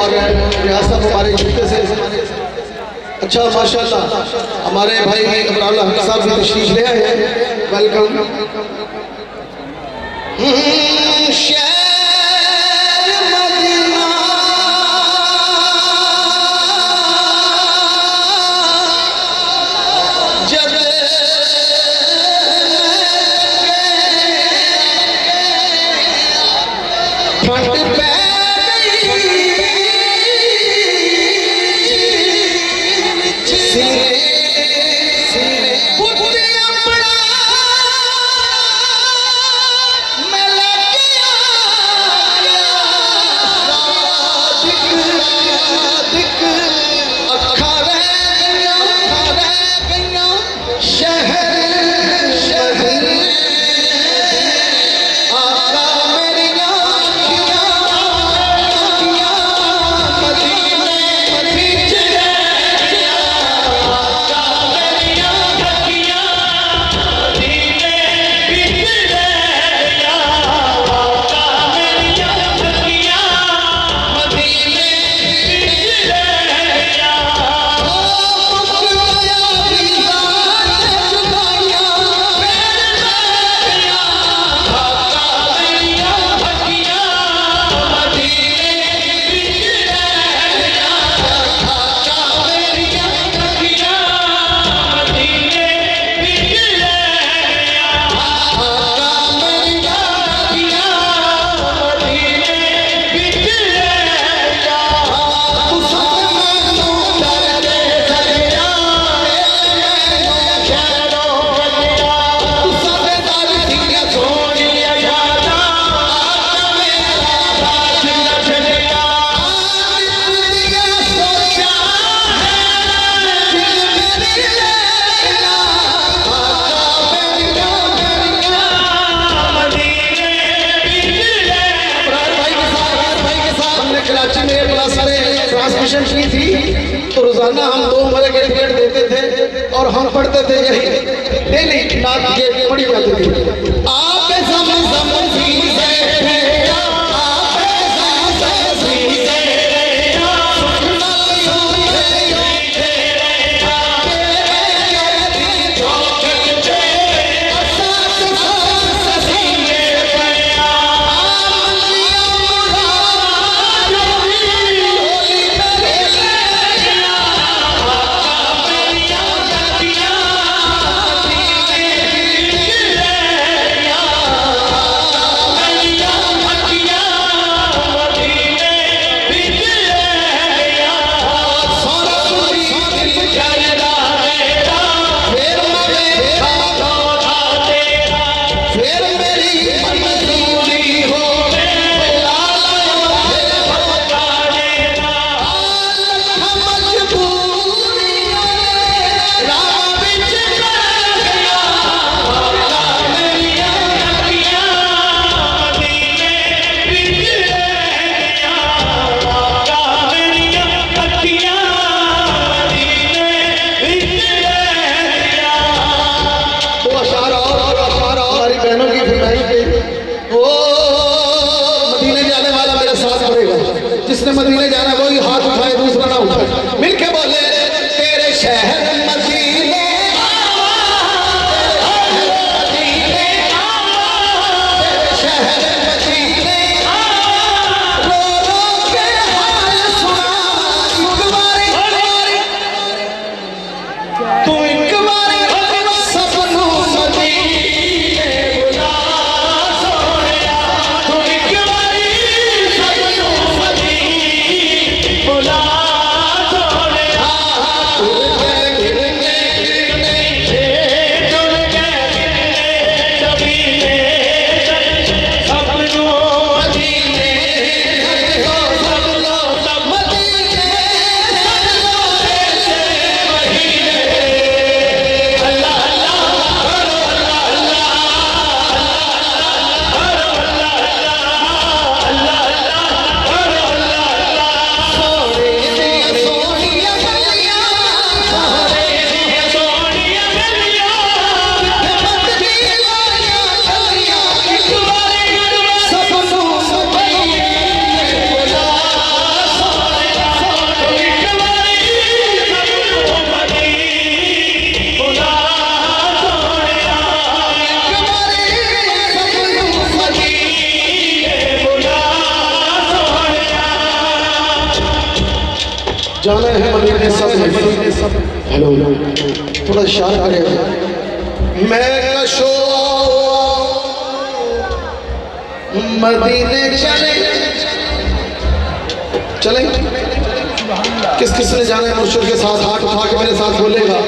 और रियासत मुबारक जूते से अच्छा माशाल्लाह हमारे भाई अमराउल्लाह हक साहब भी तशरीफ ले आए हैं। वेलकम। की थी तो रोजाना हम 2 उम्र के टिकट देते थे और हम पढ़ते थे यही डेली नात के पढ़ी जाती थी। आप जिसने मदीने जाना वही हाथ उठाए दूसरा ना उठाए मिलके बोले तेरे शहर मदीने तेरे शहर मदीने रो रो के हाल सुना तू एक बारी सबनू मदीने बुला सोनिया तू एक बारी सबनू बुला छोड़े जाना है मदीने सब। हेलो थोड़ा इशारा करेगा। मैं कशो मदीने चले चले। किस किस ने जाना है मुर्शिद के साथ हाथ उठा के मेरे साथ बोलेगा।